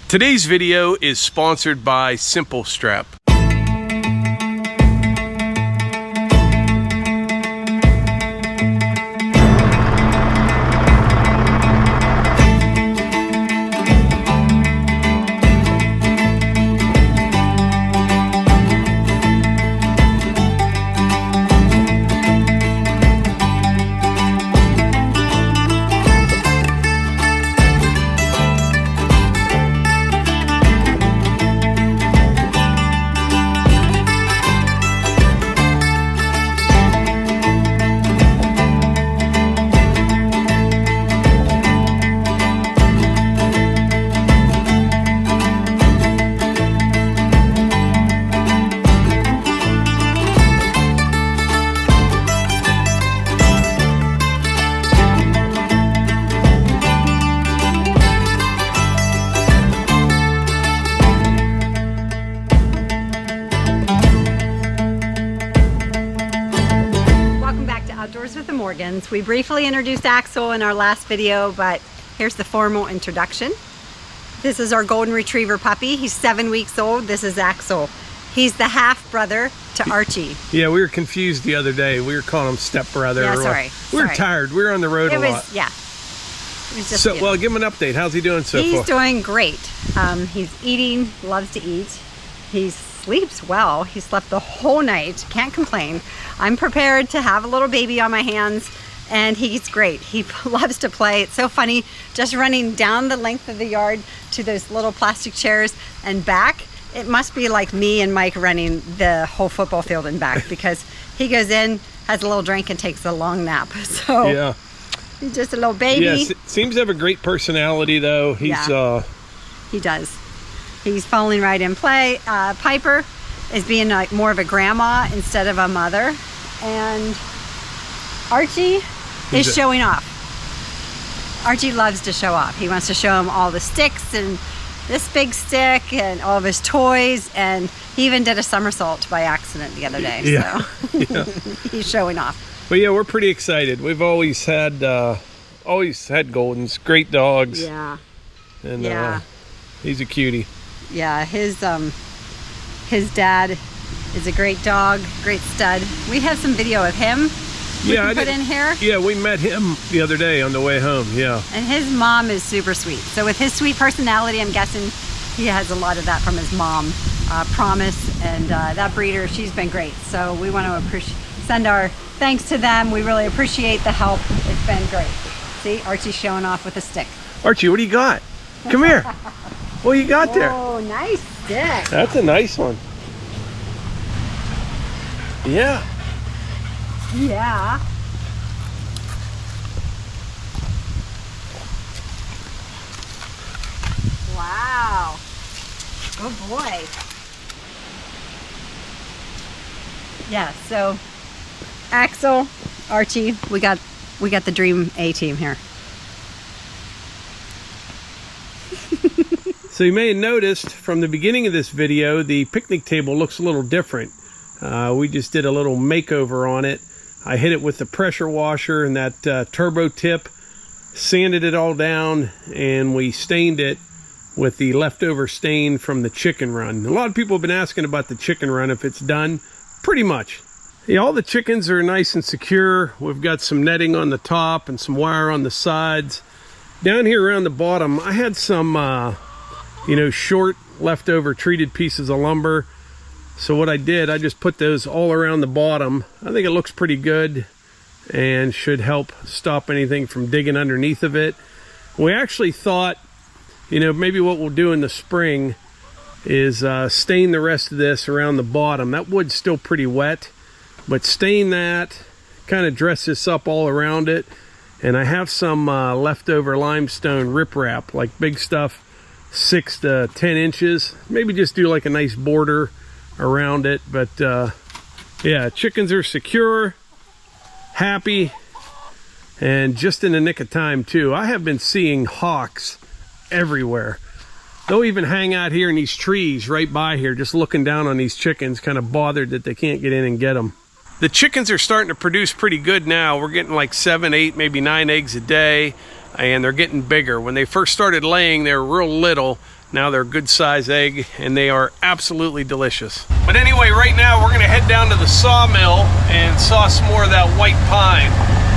Today's video is sponsored by Simple Strap. We briefly introduced Axel in our last video, but here's the formal introduction. This is our golden retriever puppy. He's 7 weeks old. This is Axel. He's the half brother to Archie. Yeah, we were confused the other day. We were calling him stepbrother. Yeah, sorry. We were tired. We were on the road a lot. Yeah. It was just, so, well, give him an update. How's he doing so far? He's doing great. He's eating, loves to eat. He sleeps well. He slept the whole night. Can't complain. I'm prepared to have a little baby on my hands. And he's great. He loves to play. It's so funny just running down the length of the yard to those little plastic chairs and back. It must be like me and Mike running the whole football field and back, because he goes in, has a little drink, and takes a long nap. So yeah, he's just a little baby. Yeah, seems to have a great personality though. He does. He's falling right in play. Piper is being like more of a grandma instead of a mother, and Archie is showing off. Archie loves to show off. He wants to show him all the sticks and this big stick and all of his toys, and he even did a somersault by accident the other day. Yeah. So Yeah. He's showing off. But yeah, we're pretty excited. We've always had Goldens, great dogs. Yeah. And he's a cutie. Yeah, his dad is a great dog, great stud. We have some video of him. We can put in here. Yeah, we met him the other day on the way home, yeah. And his mom is super sweet. So with his sweet personality, I'm guessing he has a lot of that from his mom, Promise. And that breeder, she's been great. So we want to send our thanks to them. We really appreciate the help. It's been great. See, Archie's showing off with a stick. Archie, what do you got? Come here. What do you got there? Oh, nice stick. That's a nice one. Yeah. Yeah. Wow. Good boy. Yeah, so Axel, Archie, we got the dream A team here. So you may have noticed from the beginning of this video, the picnic table looks a little different. We just did a little makeover on it. I hit it with the pressure washer and that turbo tip, sanded it all down, and we stained it with the leftover stain from the chicken run. A lot of people have been asking about the chicken run, if it's done. Pretty much. Yeah, all the chickens are nice and secure. We've got some netting on the top and some wire on the sides. Down here around the bottom, I had some, short leftover treated pieces of lumber. So what I did, I just put those all around the bottom. I think it looks pretty good and should help stop anything from digging underneath of it. We actually thought, maybe what we'll do in the spring is stain the rest of this around the bottom. That wood's still pretty wet, but stain that, kind of dress this up all around it. And I have some leftover limestone riprap, like big stuff, 6 to 10 inches. Maybe just do like a nice border around it. But yeah, chickens are secure, happy, and just in the nick of time too. I have been seeing hawks everywhere. They'll even hang out here in these trees right by here, just looking down on these chickens, kind of bothered that they can't get in and get them. The chickens are starting to produce pretty good now. We're getting like 7, 8, maybe 9 eggs a day, and they're getting bigger. When they first started laying, they were real little. Now they're a good size egg and they are absolutely delicious. But anyway, right now we're gonna head down to the sawmill and saw some more of that white pine.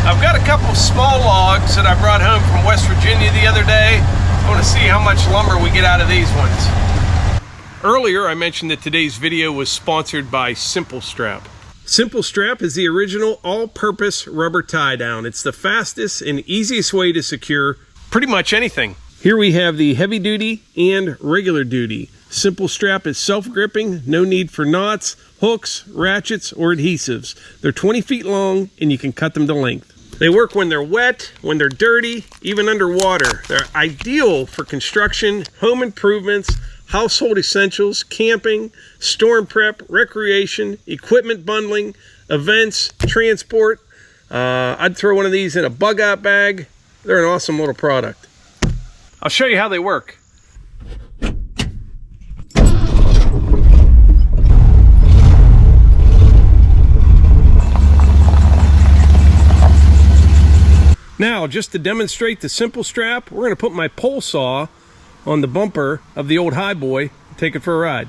I've got a couple small logs that I brought home from West Virginia the other day. I wanna see how much lumber we get out of these ones. Earlier I mentioned that today's video was sponsored by Simple Strap. Simple Strap is the original all-purpose rubber tie down. It's the fastest and easiest way to secure pretty much anything. Here we have the heavy duty and regular duty. Simple Strap is self-gripping, no need for knots, hooks, ratchets, or adhesives. They're 20 feet long and you can cut them to length. They work when they're wet, when they're dirty, even underwater. They're ideal for construction, home improvements, household essentials, camping, storm prep, recreation, equipment bundling, events, transport. I'd throw one of these in a bug out bag. They're an awesome little product. I'll show you how they work. Now, just to demonstrate the Simple Strap, we're going to put my pole saw on the bumper of the old Highboy and take it for a ride.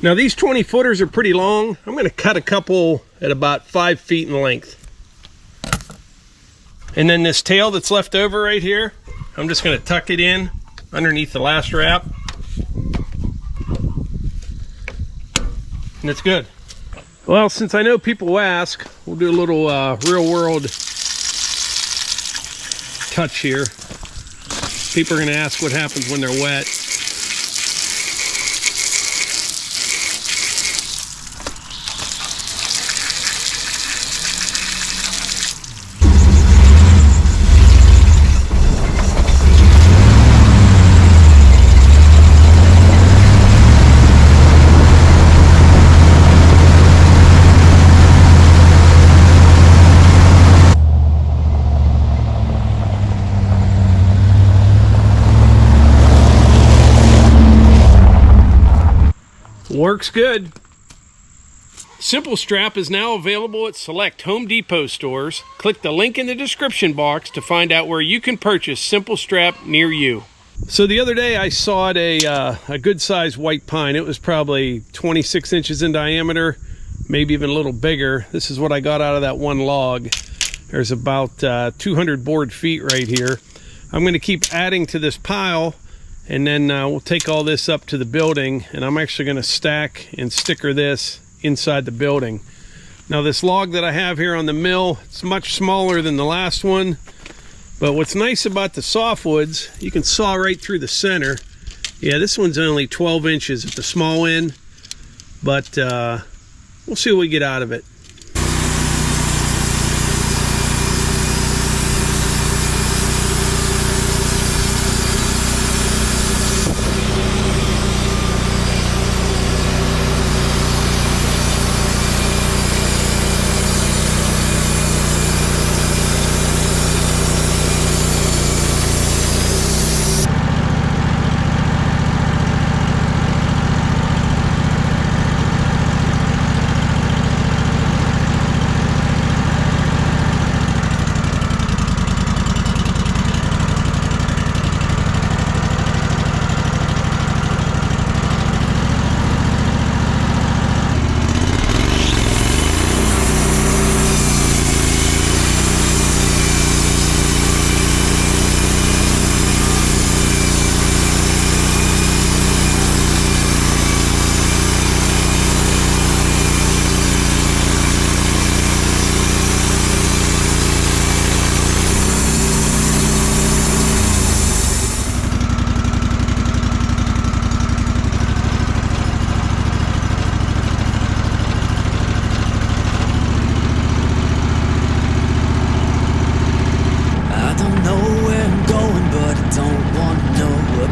Now, these 20 footers are pretty long. I'm going to cut a couple at about 5 feet in length. And then this tail that's left over right here, I'm just going to tuck it in underneath the last wrap. And it's good. Well, since I know people will ask, we'll do a little real world touch here. People are going to ask what happens when they're wet. Works good. Simple Strap is now available at select Home Depot stores. Click the link in the description box to find out where you can purchase Simple Strap near you. So the other day I sawed a good sized white pine. It was probably 26 inches in diameter, maybe even a little bigger. This is what I got out of that one log. There's about 200 board feet right here. I'm going to keep adding to this pile, and then we'll take all this up to the building, and I'm actually going to stack and sticker this inside the building. Now this log that I have here on the mill, it's much smaller than the last one, but what's nice about the softwoods, you can saw right through the center. Yeah, this one's only 12 inches at the small end, but we'll see what we get out of it.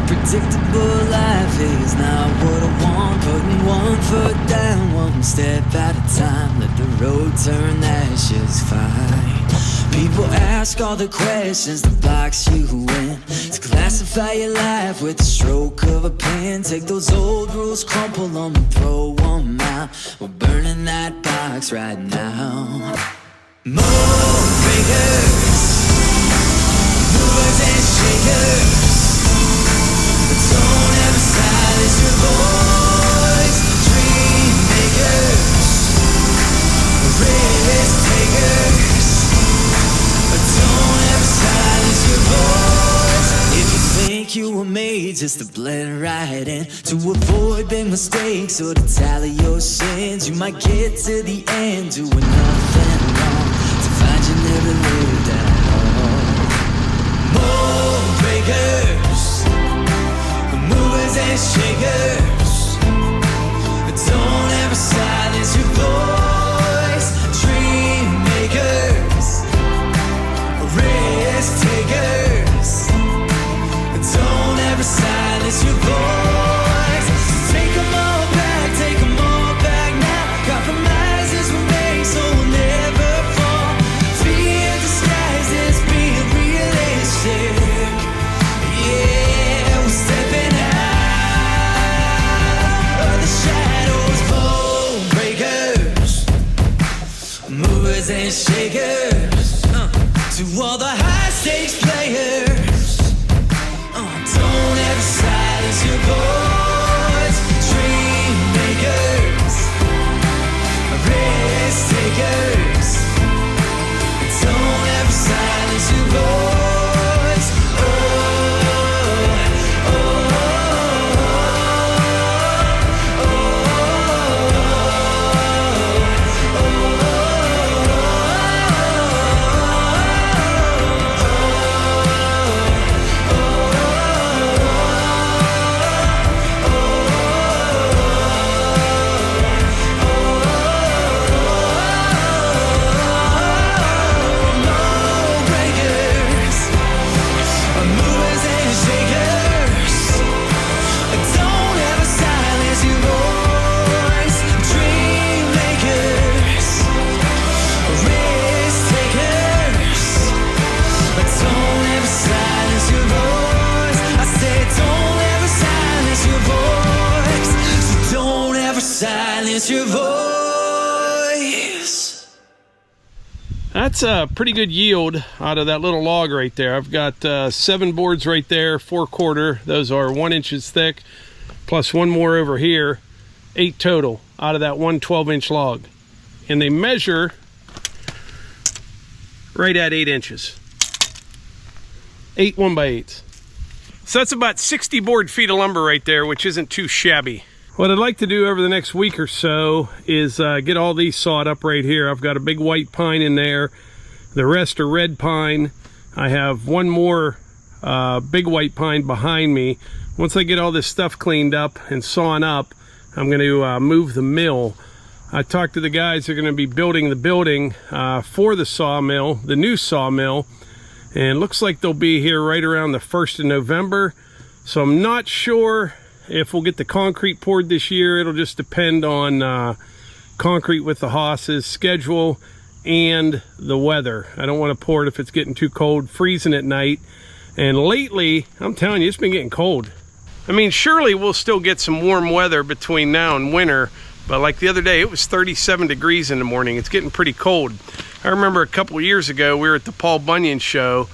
Predictable life is not what I want. Putting one foot down, one step at a time. Let the road turn, that's just fine. People ask all the questions to box you in, to classify your life with the stroke of a pen. Take those old rules, crumple them and throw them out. We're burning that box right now. Mold breakers, movers and shakers, Don't ever silence your voice. Dream makers, risk takers. Don't ever silence your voice. If you think you were made just to blend right in, to avoid big mistakes or to tally your sins, you might get to the end doing nothing wrong, to find you never lived at all. Mold breakers, movers and shakers. Don't ever silence your voice. Dream makers, risk takers. Don't ever silence your voice. Take them all back now. Compromises were made so we'll never fall. Fear disguised as being realistic. Yeah, we're stepping out of the shadows. Bone breakers, movers and shakers. To all the high stakes players, don't ever silence your voice. Dream makers, risk takers. Don't ever silence your voice. Oh, oh, oh, silence your voice. That's a pretty good yield out of that little log right there. I've got 7 boards right there, 4/4. Those are 1 inches thick, plus one more over here. 8 total out of that one 12-inch log. And they measure right at 8 inches. 8 1x8s. So that's about 60 board feet of lumber right there, which isn't too shabby. What I'd like to do over the next week or so is get all these sawed up right here. I've got a big white pine in there. The rest are red pine. I have one more big white pine behind me. Once I get all this stuff cleaned up and sawn up, I'm going to move the mill. I talked to the guys that are going to be building the building for the sawmill, the new sawmill, and looks like they'll be here right around the 1st of November. So I'm not sure if we'll get the concrete poured this year. It'll just depend on concrete with the Haas's schedule and the weather. I don't want to pour it if it's getting too cold, freezing at night. And lately, I'm telling you, it's been getting cold. I mean, surely we'll still get some warm weather between now and winter, but like the other day, it was 37 degrees in the morning. It's getting pretty cold. I remember a couple of years ago, we were at the Paul Bunyan show,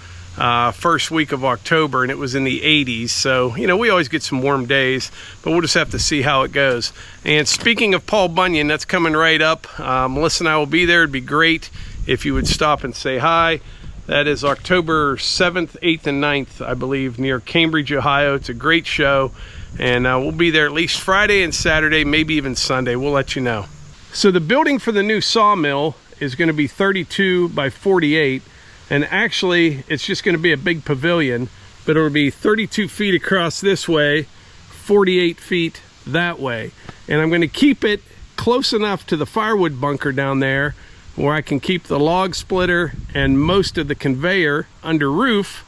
first week of October, and it was in the 80s. So, you know, we always get some warm days, but we'll just have to see how it goes. And speaking of Paul Bunyan, that's coming right up. Melissa and I will be there. It'd be great if you would stop and say hi. That is October 7th, 8th, and 9th, I believe, near Cambridge, Ohio. It's a great show, and we'll be there at least Friday and Saturday, maybe even Sunday. We'll let you know. So the building for the new sawmill is going to be 32 by 48, and actually it's just going to be a big pavilion, but it'll be 32 feet across this way, 48 feet that way. And I'm going to keep it close enough to the firewood bunker down there where I can keep the log splitter and most of the conveyor under roof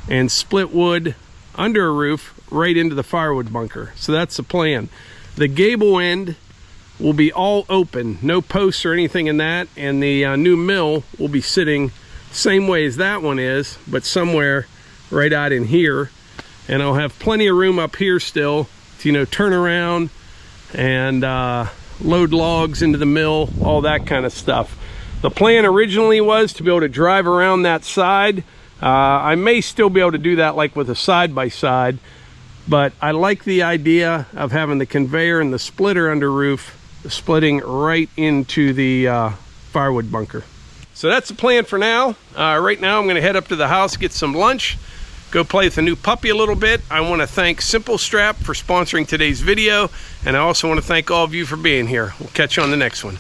and split wood under a roof right into the firewood bunker. So that's the plan. The gable end will be all open, no posts or anything in that, and the new mill will be sitting same way as that one is, but somewhere right out in here. And I'll have plenty of room up here still to, you know, turn around and load logs into the mill, all that kind of stuff. The plan originally was to be able to drive around that side. I may still be able to do that like with a side-by-side, But I like the idea of having the conveyor and the splitter under roof, splitting right into the firewood bunker. So that's the plan for now. Right now I'm gonna head up to the house, get some lunch, go play with the new puppy a little bit. I wanna thank Simple Strap for sponsoring today's video, and I also wanna thank all of you for being here. We'll catch you on the next one.